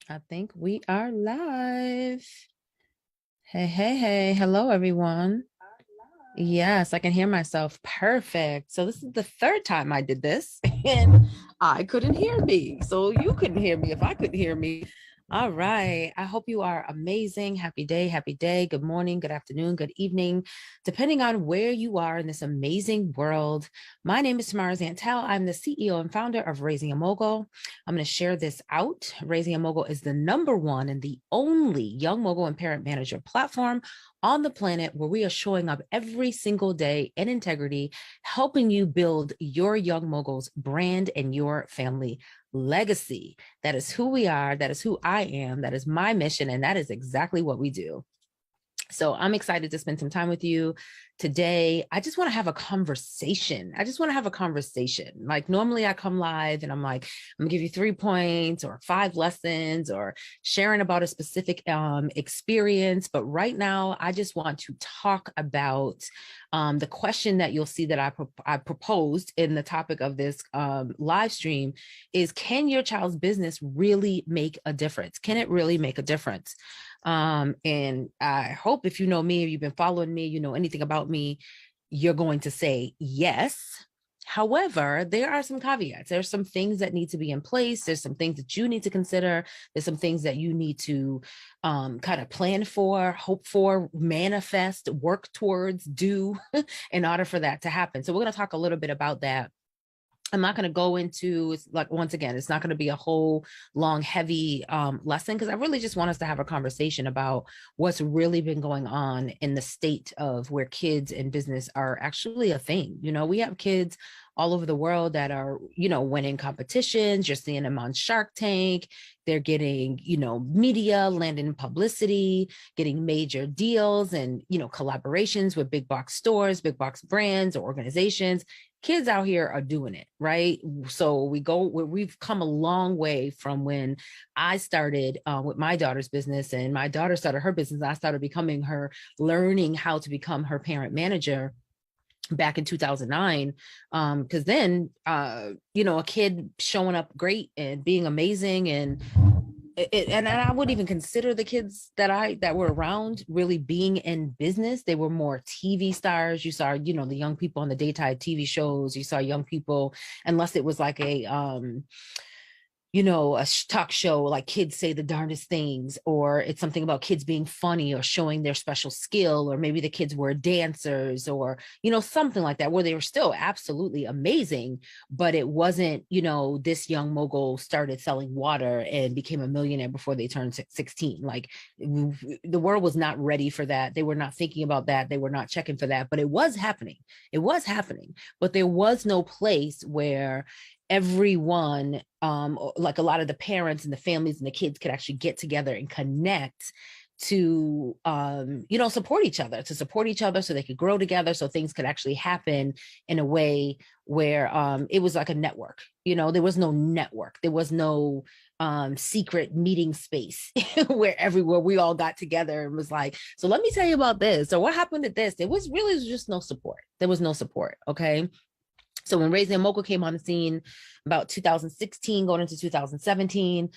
I think we are live. Hey, hey, hey. Hello, everyone. Yes, I can hear myself. Perfect. So, this is the third time I did this, and I couldn't hear me. So, you couldn't hear me if I couldn't hear me. All right. I hope you are amazing. Happy day. Happy day. Good morning, good afternoon, good evening, depending on where you are in this amazing world. My name is Tamara Zantel. I'm the CEO and founder of Raising a Mogul. I'm going to share this out. Raising a Mogul is the number one and the only young mogul and parent manager platform on the planet where we are showing up every single day in integrity, helping you build your young mogul's brand and your family legacy. That is who we are. That is who I am. That is my mission. And that is exactly what we do. So I'm excited to spend some time with you today. I just want to have a conversation. I just want to have a conversation. Like normally I come live and I'm like, I'm gonna give you 3 points or 5 lessons or sharing about a specific experience. But right now I just want to talk about the question that you'll see that I proposed in the topic of this live stream is, can your child's business really make a difference? Can it really make a difference? And I hope if you know me, if you've been following me, you know anything about me, you're going to say yes. However, there are some caveats. There's some things that need to be in place. There's some things that you need to consider. There's some things that you need to kind of plan for, hope for, manifest, work towards, do in order for that to happen. So we're going to talk a little bit about that. I'm not going to go into, it's like, once again, it's not going to be a whole long, heavy lesson, because I really just want us to have a conversation about what's really been going on in the state of where kids and business are actually a thing. You know, we have kids all over the world that are, you know, winning competitions. You're seeing them on Shark Tank. They're getting, you know, media, landing publicity, getting major deals and, you know, collaborations with big box stores, big box brands or organizations. Kids out here are doing it, right? So we've come a long way from when I started with my daughter's business, and my daughter started her business. I started becoming her, learning how to become her parent manager back in 2009. Because then you know, a kid showing up great and being amazing, and I wouldn't even consider the kids that were around really being in business. They were more TV stars. You saw, you know, the young people on the daytime TV shows. You saw young people, unless it was like a you know, a talk show like Kids Say the Darndest Things, or it's something about kids being funny or showing their special skill, or maybe the kids were dancers, or, you know, something like that, where they were still absolutely amazing, but it wasn't, you know, this young mogul started selling water and became a millionaire before they turned 16. Like, the world was not ready for that. They were not thinking about that. They were not checking for that, but it was happening. It was happening, but there was no place where everyone, like a lot of the parents and the families and the kids, could actually get together and connect to, you know, support each other, so they could grow together, so things could actually happen in a way where it was like a network. You know, there was no network, there was no secret meeting space where everywhere we all got together and was like, so let me tell you about this, or what happened to this. There was really just no support. There was no support. Okay. So when Raising a Mogul came on the scene about 2016, going into 2017,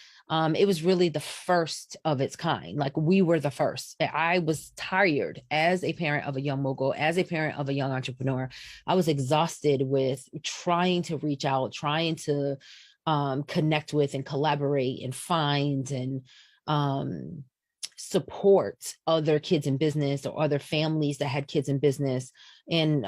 it was really the first of its kind. Like, we were the first. I was tired as a parent of a young mogul, as a parent of a young entrepreneur. I was exhausted with trying to reach out, trying to connect with and collaborate and find and support other kids in business or other families that had kids in business. And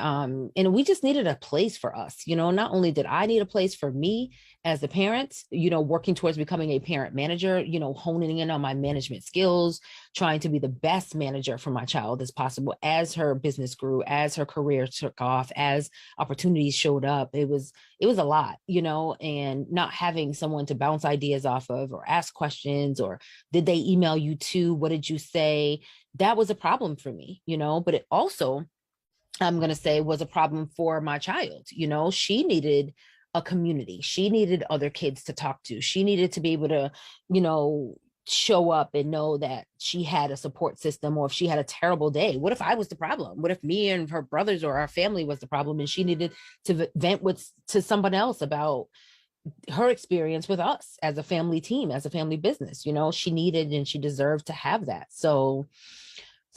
we just needed a place for us. You know, not only did I need a place for me as a parent, you know, working towards becoming a parent manager, you know, honing in on my management skills, trying to be the best manager for my child as possible as her business grew, as her career took off, as opportunities showed up. It was a lot, you know, and not having someone to bounce ideas off of or ask questions, or did they email you too? What did you say? That was a problem for me, you know, but it also, I'm going to say, was a problem for my child. You know, she needed a community. She needed other kids to talk to. She needed to be able to, you know, show up and know that she had a support system. Or if she had a terrible day, what if I was the problem? What if me and her brothers or our family was the problem, and she needed to vent with to someone else about her experience with us as a family team, as a family business. She needed and she deserved to have that. So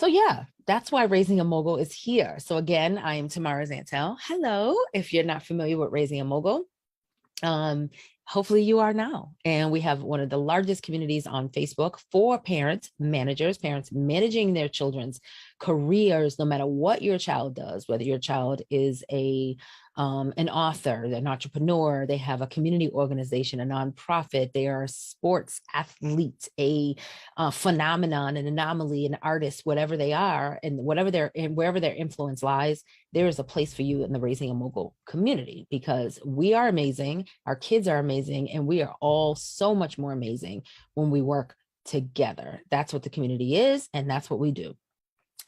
yeah, that's why Raising a Mogul is here. So again, I am Tamara Zantel. Hello. If you're not familiar with Raising a Mogul, um, hopefully you are now. And we have one of the largest communities on Facebook for parents, managers, parents managing their children's careers, no matter what your child does, whether your child is an author, an entrepreneur, they have a community organization, a nonprofit, they are a sports athlete, a phenomenon, an anomaly, an artist, whatever they are, and wherever their influence lies, there is a place for you in the Raising a Mogul community, because we are amazing, our kids are amazing, and we are all so much more amazing when we work together. That's what the community is, and that's what we do.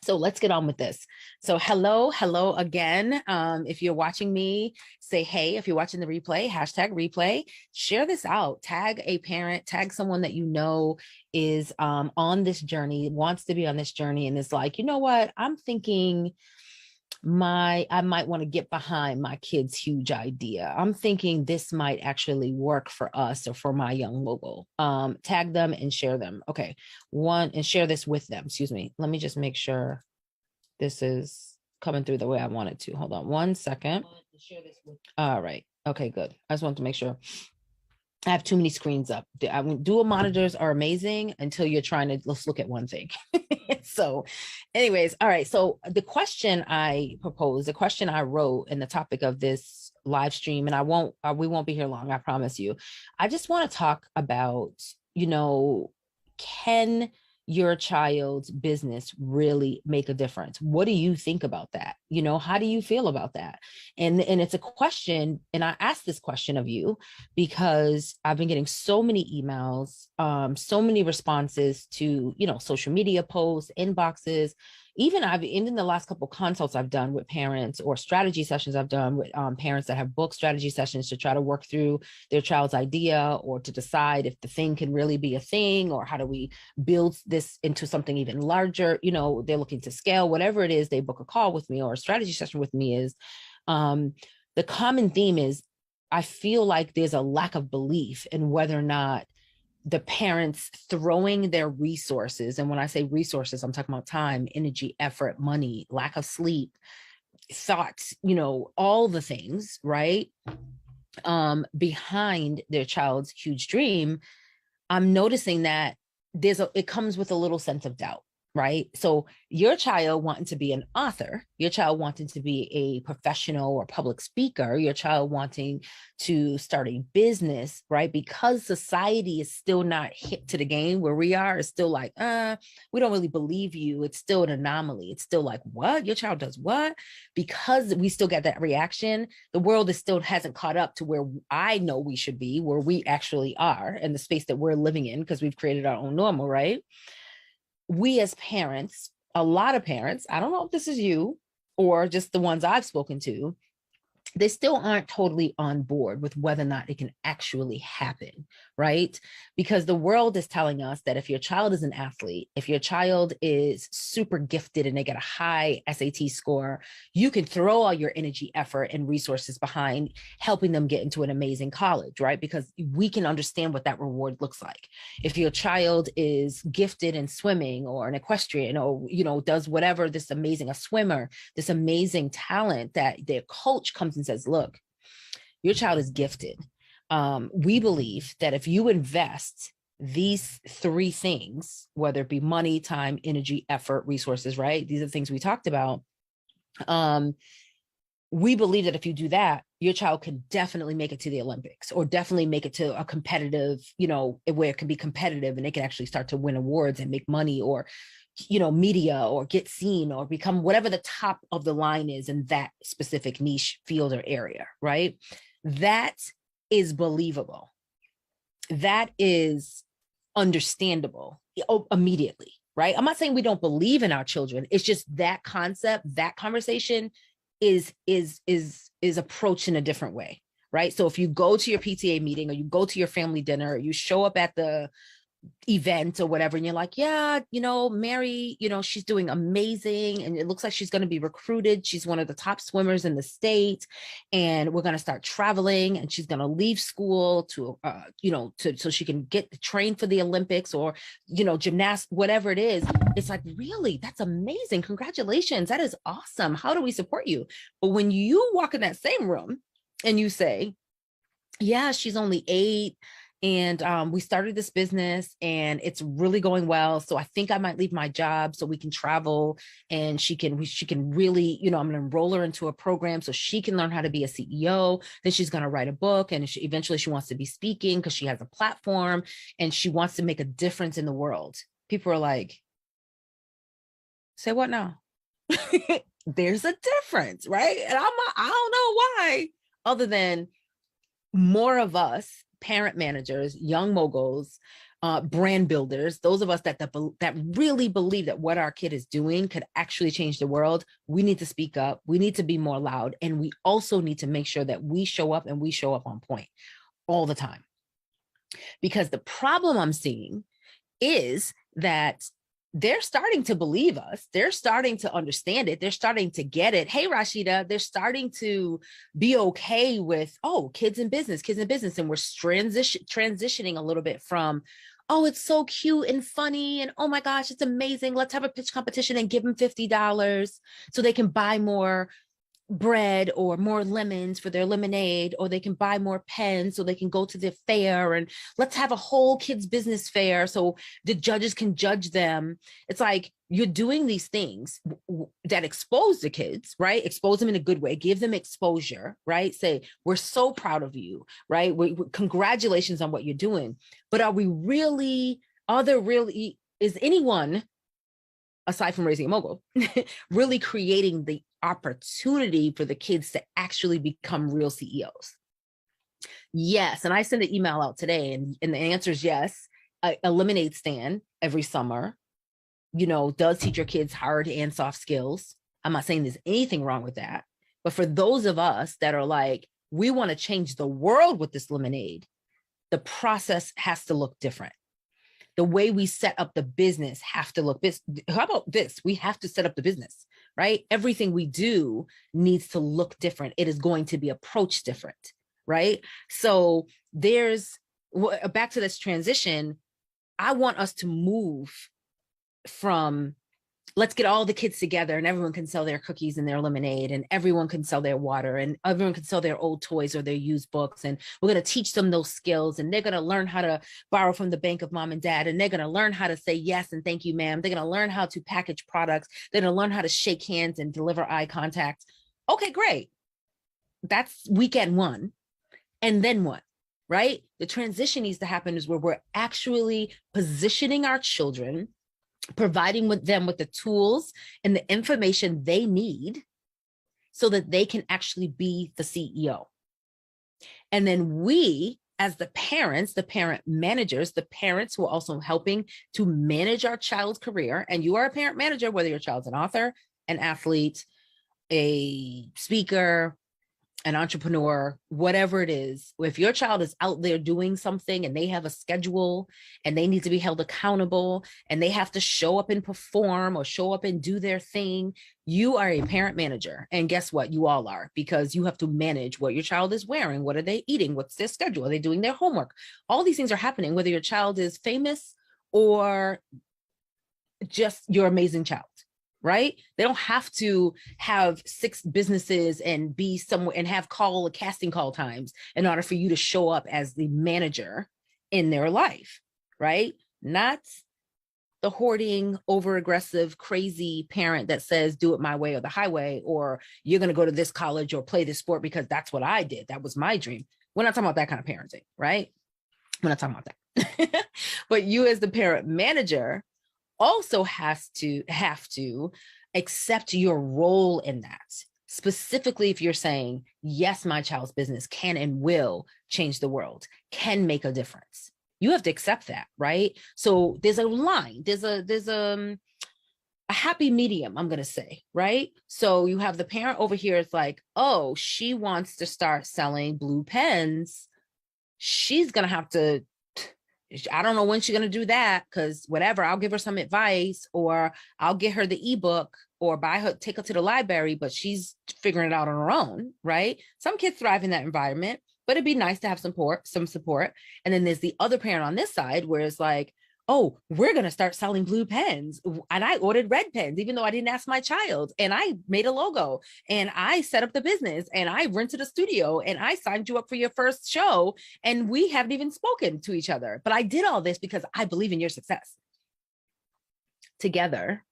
So let's get on with this. So hello again. If you're watching me, say hey. If you're watching the replay, #replay, share this out, tag a parent, tag someone that you know is on this journey, wants to be on this journey, and is like, you know what, I'm thinking I might want to get behind my kid's huge idea. I'm thinking this might actually work for us or for my young mogul. Tag them and share them. Okay. And share this with them. Excuse me. Let me just make sure this is coming through the way I want it to. Hold on 1 second. All right. Okay, good. I just wanted to make sure. I have too many screens up. Dual monitors are amazing until you're trying to let's look at one thing. So anyways, all right. So the question I proposed, the question I wrote in the topic of this live stream, and we won't be here long, I promise you. I just want to talk about, can your child's business really make a difference? What do you think about that? How do you feel about that? And it's a question, and I asked this question of you because I've been getting so many emails, so many responses to, social media posts, inboxes. Even in the last couple of consults I've done with parents, or strategy sessions I've done with parents that have booked strategy sessions to try to work through their child's idea, or to decide if the thing can really be a thing, or how do we build this into something even larger. They're looking to scale, whatever it is, they book a call with me or a strategy session with me. Is the common theme is, I feel like there's a lack of belief in whether or not the parents throwing their resources, and when I say resources, I'm talking about time, energy, effort, money, lack of sleep, thoughts, all the things, right? Behind their child's huge dream. I'm noticing that it comes with a little sense of doubt, right? So your child wanting to be an author, your child wanting to be a professional or public speaker, your child wanting to start a business, right? Because society is still not hit to the game where we are, it's still like, we don't really believe you. It's still an anomaly. It's still like, what? Your child does what? Because we still get that reaction. The world still hasn't caught up to where I know we should be, where we actually are, and the space that we're living in, because we've created our own normal, right? We as parents, a lot of parents, I don't know if this is you or just the ones I've spoken to, they still aren't totally on board with whether or not it can actually happen, right? Because the world is telling us that if your child is an athlete, if your child is super gifted and they get a high SAT score, you can throw all your energy, effort, and resources behind helping them get into an amazing college, right? Because we can understand what that reward looks like. If your child is gifted in swimming or an equestrian, or, does whatever, this amazing, a swimmer, this amazing talent, that their coach comes and says, look, your child is gifted. We believe that if you invest these 3 things, whether it be money, time, energy, effort, resources, right? These are the things we talked about. We believe that if you do that, your child can definitely make it to the Olympics, or definitely make it to a competitive, where it can be competitive and they can actually start to win awards and make money, or media, or get seen, or become whatever the top of the line is in that specific niche field or area, right? That is believable. That is understandable immediately, right? I'm not saying we don't believe in our children. It's just that concept, that conversation is approached in a different way, right? So if you go to your PTA meeting, or you go to your family dinner, or you show up at the event or whatever, and you're like, yeah, Mary, she's doing amazing, and it looks like she's going to be recruited. She's one of the top swimmers in the state, and we're going to start traveling, and she's going to leave school to so she can get trained for the Olympics, or gymnast, whatever it is. It's like, really, that's amazing, congratulations, that is awesome, how do we support you? But when you walk in that same room and you say, yeah, she's only 8, and we started this business and it's really going well, so I think I might leave my job so we can travel, and she can really, I'm going to enroll her into a program so she can learn how to be a CEO. Then she's going to write a book, and eventually she wants to be speaking because she has a platform and she wants to make a difference in the world. People are like, say what now? There's a difference, right? And I don't know why, other than more of us, parent managers, young moguls, brand builders, those of us that really believe that what our kid is doing could actually change the world. We need to speak up. We need to be more loud. And we also need to make sure that we show up, and we show up on point all the time. Because the problem I'm seeing is that they're starting to believe us. They're starting to understand it. They're starting to get it. Hey, Rashida, they're starting to be okay with, oh, kids in business. And we're transitioning a little bit from, oh, it's so cute and funny, and oh my gosh, it's amazing, let's have a pitch competition and give them $50 so they can buy more bread or more lemons for their lemonade, or they can buy more pens so they can go to the fair, and let's have a whole kids business fair so the judges can judge them. It's like, you're doing these things that expose the kids, right? Expose them in a good way, give them exposure, right? Say, we're so proud of you, right? Congratulations on what you're doing. But is anyone, aside from raising a mogul, really creating the opportunity for the kids to actually become real CEOs? Yes. And I sent an email out today, and the answer is yes. A lemonade stand every summer, does teach your kids hard and soft skills. I'm not saying there's anything wrong with that. But for those of us that are like, we want to change the world with this lemonade, the process has to look different. The way we set up the business have to look this. How about this? We have to set up the business, right? Everything we do needs to look different. It is going to be approached different, right? So there's, back to this transition, I want us to move from, let's get all the kids together and everyone can sell their cookies and their lemonade, and everyone can sell their water, and everyone can sell their old toys or their used books. And we're going to teach them those skills, and they're going to learn how to borrow from the bank of mom and dad. And they're going to learn how to say yes and thank you, ma'am. They're going to learn how to package products. They're going to learn how to shake hands and deliver eye contact. Okay, great. That's weekend 1. And then what? Right? The transition needs to happen is where we're actually positioning our children, providing them with the tools and the information they need so that they can actually be the CEO. And then we, as the parents, the parent managers, the parents who are also helping to manage our child's career, and you are a parent manager, whether your child's an author, an athlete, a speaker, an entrepreneur, whatever it is, if your child is out there doing something and they have a schedule and they need to be held accountable and they have to show up and perform or show up and do their thing, you are a parent manager. And guess what? You all are, because you have to manage what your child is wearing. What are they eating? What's their schedule? Are they doing their homework? All these things are happening, whether your child is famous or just your amazing child. Right? They don't have to have 6 businesses and be somewhere and have casting call times in order for you to show up as the manager in their life, right? Not the hoarding, over-aggressive, crazy parent that says, do it my way or the highway, or you're going to go to this college or play this sport because that's what I did. That was my dream. We're not talking about that kind of parenting, right? We're not talking about that. But you as the parent manager also have to accept your role in that. Specifically, if you're saying, yes, my child's business can and will change the world, can make a difference. You have to accept that, right? So there's a line, there's a happy medium, I'm going to say, right? So you have the parent over here, it's like, oh, she wants to start selling blue pens. She's going to have to I don't know when she's going to do that, because whatever, I'll give her some advice, or I'll get her the ebook, or take her to the library, but she's figuring it out on her own, right? Some kids thrive in that environment, but it'd be nice to have some support. And then there's the other parent on this side where it's like, oh, we're going to start selling blue pens. And I ordered red pens, even though I didn't ask my child. And I made a logo, and I set up the business, and I rented a studio, and I signed you up for your first show. And we haven't even spoken to each other. But I did all this because I believe in your success. Together,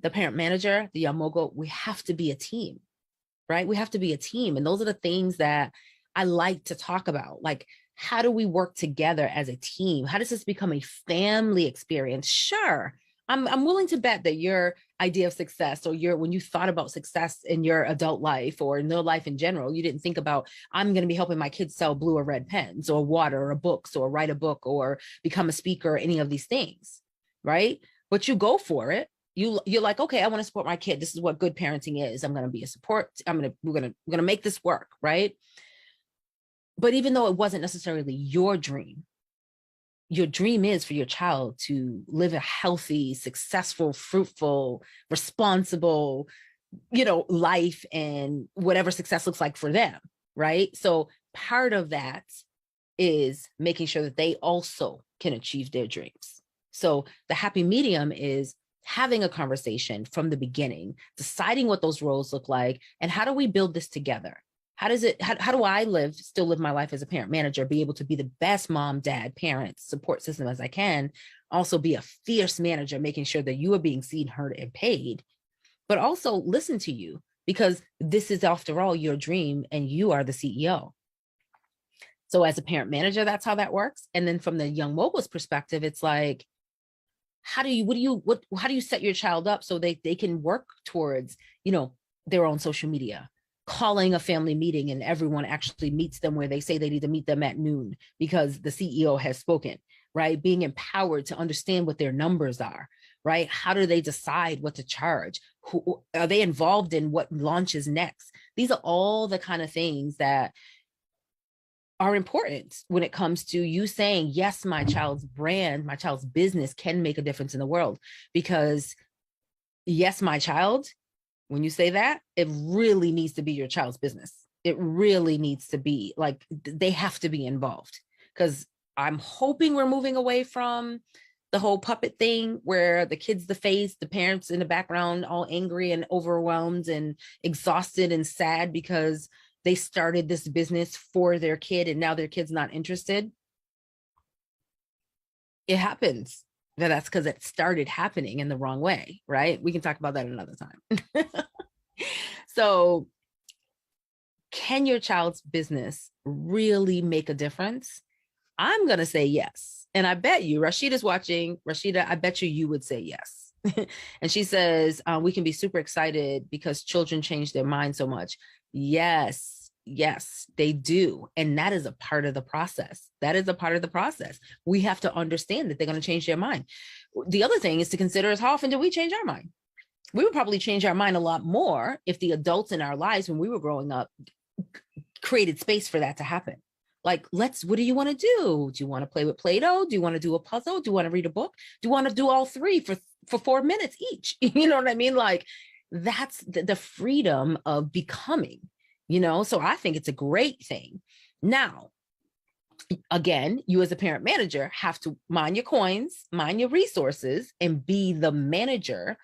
the parent manager, the young mogul, we have to be a team, right? We have to be a team. And those are the things that I like to talk about. Like, how do we work together as a team? How does this become a family experience? Sure, I'm willing to bet that your idea of success, or when you thought about success in your adult life or in your life in general, you didn't think about, I'm going to be helping my kids sell blue or red pens or water or books or write a book or become a speaker or any of these things, right? But you go for it. You're like, okay, I want to support my kid. This is what good parenting is. I'm going to be a support. We're going to make this work, right? But even though it wasn't necessarily your dream is for your child to live a healthy, successful, fruitful, responsible, life, and whatever success looks like for them, right? So part of that is making sure that they also can achieve their dreams. So the happy medium is having a conversation from the beginning, deciding what those roles look like, and how do we build this together? How do I still live my life as a parent manager, be able to be the best mom, dad, parent, support system as I can, also be a fierce manager, making sure that you are being seen, heard, and paid, but also listen to you, because this is, after all, your dream and you are the CEO. So as a parent manager, that's how that works. And then from the young mogul's perspective, it's like, how do you set your child up so they can work towards, their own social media, calling a family meeting and everyone actually meets them where they say they need to meet them at noon because the CEO has spoken, right? Being empowered to understand what their numbers are, right? How do they decide what to charge? Who are they involved in? What launches next? These are all the kind of things that are important when it comes to you saying, yes, my child's brand, my child's business can make a difference in the world. Because yes, my child, when you say that, it really needs to be your child's business. It really needs to be like, they have to be involved, because I'm hoping we're moving away from the whole puppet thing where the kid's the face, the parents in the background, all angry and overwhelmed and exhausted and sad because they started this business for their kid and now their kid's not interested. It happens. That's because it started happening in the wrong way, right? We can talk about that another time. So, can your child's business really make a difference? I'm going to say yes. And I bet you, Rashida's watching. Rashida, I bet you would say yes. And she says, we can be super excited because children change their mind so much. Yes, they do. And that is a part of the process. We have to understand that they're going to change their mind. The other thing is to consider is, how often do we change our mind? We would probably change our mind a lot more if the adults in our lives when we were growing up created space for that to happen. Like, what do you want to do? Do you want to play with Play-Doh? Do you want to do a puzzle? Do you want to read a book? Do you want to do all three for 4 minutes each? You know what I mean? Like, that's the freedom of becoming, so I think it's a great thing. Now, again, you as a parent manager have to mind your coins, mind your resources, and be the manager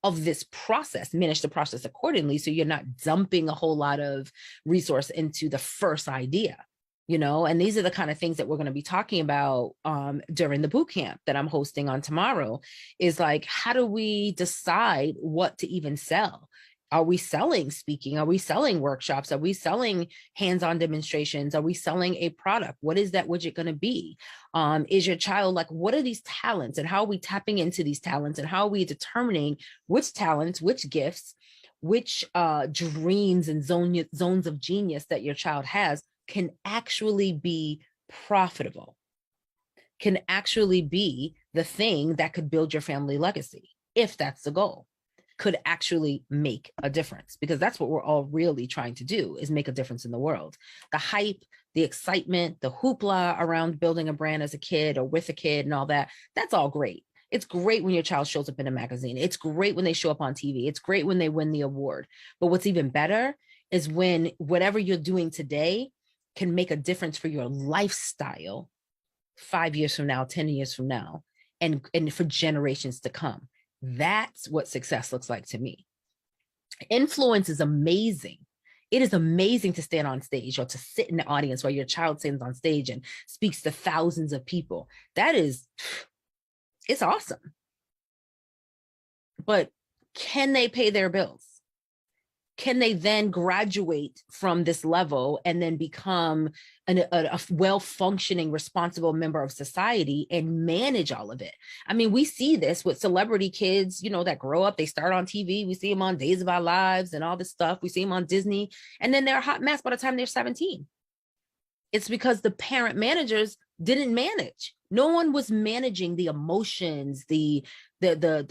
of this process, manage the process accordingly. So you're not dumping a whole lot of resource into the first idea, and these are the kind of things that we're going to be talking about during the boot camp that I'm hosting on tomorrow, is like, how do we decide what to even sell? Are we selling speaking? Are we selling workshops? Are we selling hands-on demonstrations? Are we selling a product? What is that widget going to be? Is your child like, what are these talents, and how are we tapping into these talents, and how are we determining which talents, which gifts, which dreams and zones of genius that your child has can actually be profitable, can actually be the thing that could build your family legacy, if that's the goal, could actually make a difference, because that's what we're all really trying to do, is make a difference in the world. The hype, the excitement, the hoopla around building a brand as a kid or with a kid and all that. That's all great. It's great when your child shows up in a magazine. It's great when they show up on TV. It's great when they win the award. But what's even better is when whatever you're doing today can make a difference for your lifestyle 5 years from now, 10 years from now, and for generations to come. That's what success looks like to me. Influence is amazing. It is amazing to stand on stage or to sit in the audience while your child stands on stage and speaks to thousands of people. It's awesome. But can they pay their bills? Can they then graduate from this level and then become a well-functioning, responsible member of society and manage all of it? I mean, we see this with celebrity kids, that grow up, they start on TV. We see them on Days of Our Lives and all this stuff. We see them on Disney, and then they're a hot mess by the time they're 17. It's because the parent managers didn't manage. No one was managing the emotions, the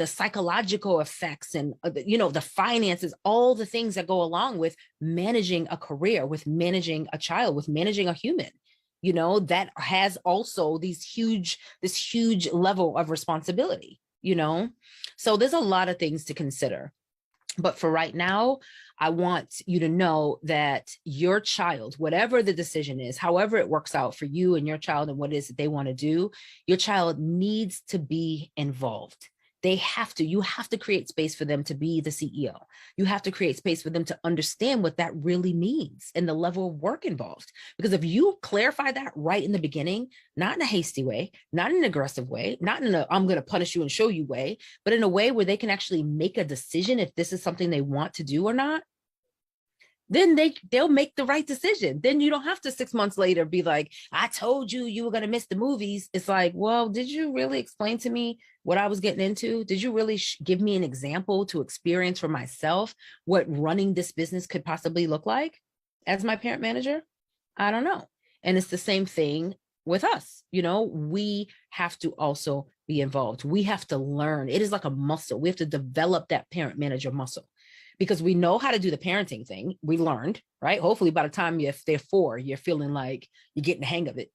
psychological effects, and the finances, all the things that go along with managing a career, with managing a child, with managing a human. That has also this huge level of responsibility. So there's a lot of things to consider. But for right now, I want you to know that your child, whatever the decision is, however it works out for you and your child and what it is that they want to do, your child needs to be involved. You have to create space for them to be the CEO. You have to create space for them to understand what that really means and the level of work involved. Because if you clarify that right in the beginning, not in a hasty way, not in an aggressive way, not in a I'm going to punish you and show you way, but in a way where they can actually make a decision if this is something they want to do or not, then they'll make the right decision. Then you don't have to 6 months later be like, I told you were going to miss the movies. It's like, well, did you really explain to me what I was getting into? Did you really give me an example to experience for myself what running this business could possibly look like as my parent manager? I don't know. And it's the same thing with us. We have to also be involved. We have to learn. It is like a muscle. We have to develop that parent manager muscle. Because we know how to do the parenting thing. We learned, right? Hopefully by the time they're 4, you're feeling like you're getting the hang of it.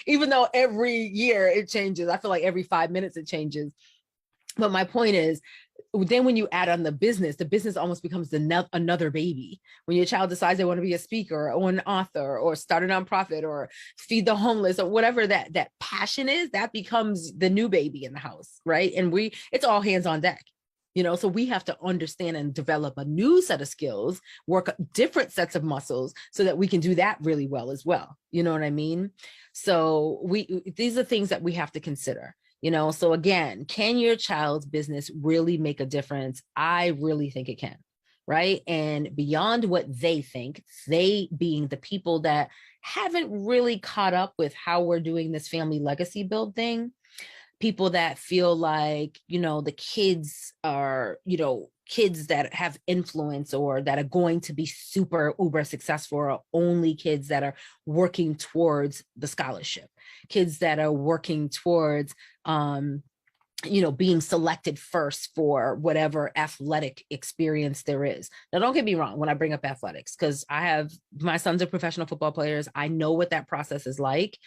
Even though every year it changes. I feel like every 5 minutes it changes. But my point is, then when you add on the business almost becomes another baby. When your child decides they want to be a speaker or an author or start a nonprofit or feed the homeless or whatever that passion is, that becomes the new baby in the house, right? And it's all hands on deck. So we have to understand and develop a new set of skills, work different sets of muscles so that we can do that really well as well. You know what I mean? So these are things that we have to consider, so again, can your child's business really make a difference? I really think it can, right? And beyond what they think, they being the people that haven't really caught up with how we're doing this family legacy build thing, people that feel like, the kids are, kids that have influence or that are going to be super uber successful are only kids that are working towards the scholarship, kids that are working towards, being selected first for whatever athletic experience there is. Now, don't get me wrong when I bring up athletics, because my sons are professional football players. I know what that process is like.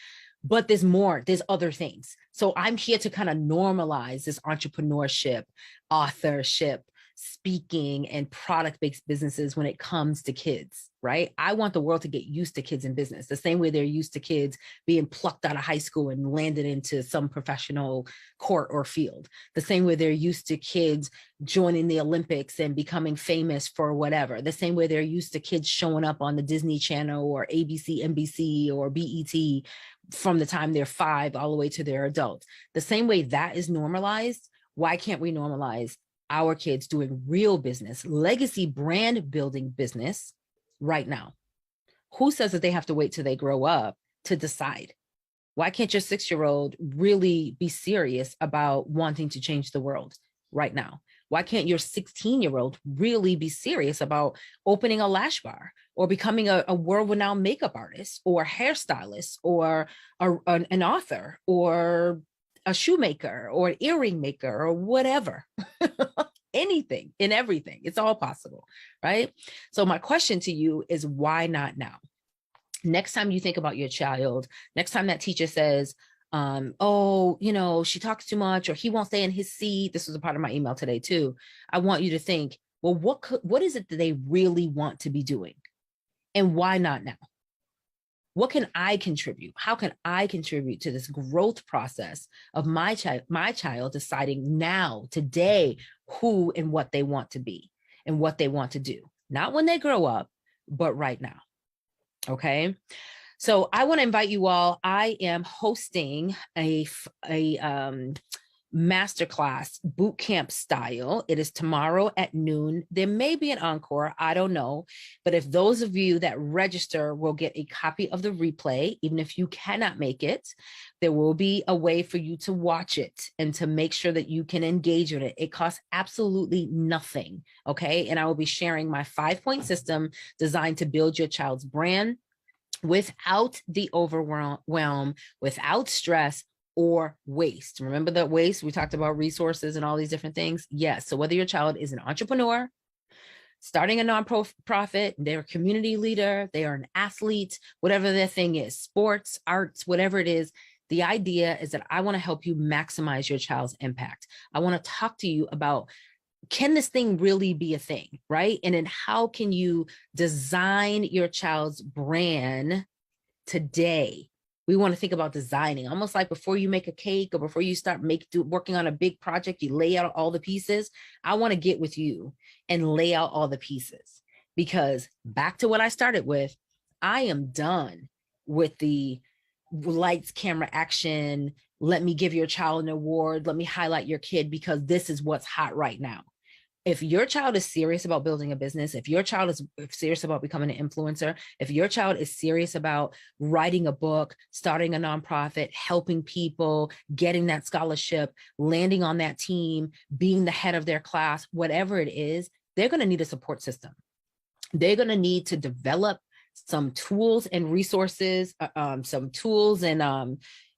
But there's more, there's other things. So I'm here to kind of normalize this entrepreneurship, authorship, speaking, and product-based businesses when it comes to kids, right? I want the world to get used to kids in business, the same way they're used to kids being plucked out of high school and landed into some professional court or field, the same way they're used to kids joining the Olympics and becoming famous for whatever, the same way they're used to kids showing up on the Disney Channel or ABC, NBC, or BET from the time they're 5 all the way to their adults. The same way that is normalized, why can't we normalize our kids doing real business, legacy brand building business right now? Who says that they have to wait till they grow up to decide? Why can't your 6-year-old really be serious about wanting to change the world right now? Why can't your 16-year-old really be serious about opening a lash bar or becoming a world-renowned makeup artist or hairstylist or an author or a shoemaker or an earring maker or whatever? Anything and everything. It's all possible, right? So my question to you is, why not now? Next time you think about your child, next time that teacher says, oh, she talks too much, or he won't stay in his seat. This was a part of my email today too. I want you to think, well, what is it that they really want to be doing? And why not now? What can I contribute? How can I contribute to this growth process of my child deciding now, today, who and what they want to be and what they want to do? Not when they grow up, but right now. Okay. So I want to invite you all. I am hosting a masterclass boot camp style. It is tomorrow at noon. There may be an encore. I don't know. But if those of you that register will get a copy of the replay, even if you cannot make it, there will be a way for you to watch it and to make sure that you can engage with it. It costs absolutely nothing. Okay. And I will be sharing my 5-point system designed to build your child's brand without the overwhelm, without stress, or waste. Remember that waste? We talked about resources and all these different things. Yes. So whether your child is an entrepreneur, starting a nonprofit, they're a community leader, they are an athlete, whatever their thing is, sports, arts, whatever it is, the idea is that I want to help you maximize your child's impact. I want to talk to you about, can this thing really be a thing, right? And then how can you design your child's brand today? We want to think about designing, almost like before you make a cake or before you start working on a big project, you lay out all the pieces. I want to get with you and lay out all the pieces, because back to what I started with, I am done with the lights, camera, action. Let me give your child an award. Let me highlight your kid because this is what's hot right now. If your child is serious about building a business, if your child is serious about becoming an influencer, if your child is serious about writing a book, starting a nonprofit, helping people, getting that scholarship, landing on that team, being the head of their class, whatever it is, they're going to need a support system. They're going to need to develop some tools and resources,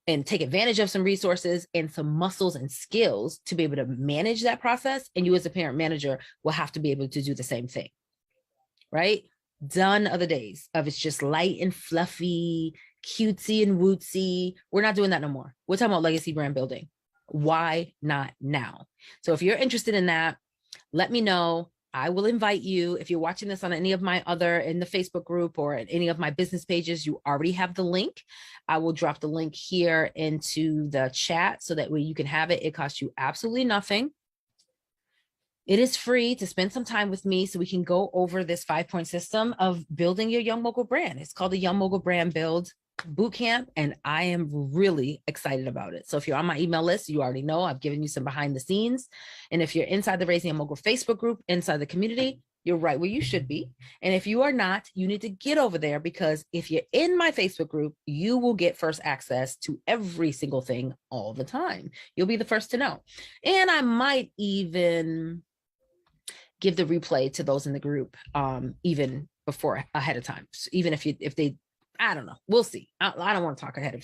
and take advantage of some resources and some muscles and skills to be able to manage that process. And you as a parent manager will have to be able to do the same thing, right? Done are the days of it's just light and fluffy, cutesy and wootsy. We're not doing that no more. We're talking about legacy brand building. Why not now? So if you're interested in that, let me know. I will invite you. If you're watching this on any of my in the Facebook group or at any of my business pages, you already have the link. I will drop the link here into the chat so that way you can have it. It costs you absolutely nothing. It is free to spend some time with me so we can go over this 5-point system of building your Young Mogul brand. It's called the Young Mogul Brand Build Bootcamp, and I am really excited about it. So if you're on my email list, you already know I've given you some behind the scenes. And if you're inside the Raising a Mogul Facebook group, inside the community, you're right where you should be. And if you are not, you need to get over there, because if you're in my Facebook group, you will get first access to every single thing all the time. You'll be the first to know. And I might even give the replay to those in the group even before, ahead of time. So even if they, I don't know. We'll see. I don't want to talk ahead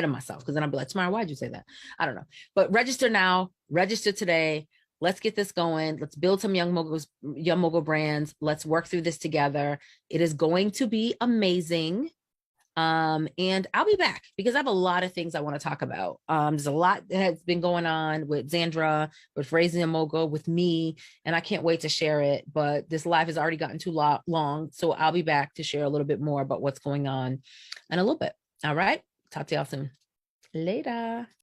of myself, because then I'll be like, Tamara, why'd you say that? I don't know. But register now. Register today. Let's get this going. Let's build some Young Mogul brands. Let's work through this together. It is going to be amazing. And I'll be back because I have a lot of things I want to talk about. There's a lot that has been going on with Xandra, with Raising a Mogul, with me, and I can't wait to share it. But this live has already gotten too long, so I'll be back to share a little bit more about what's going on in a little bit. All right. Talk to y'all soon. Later.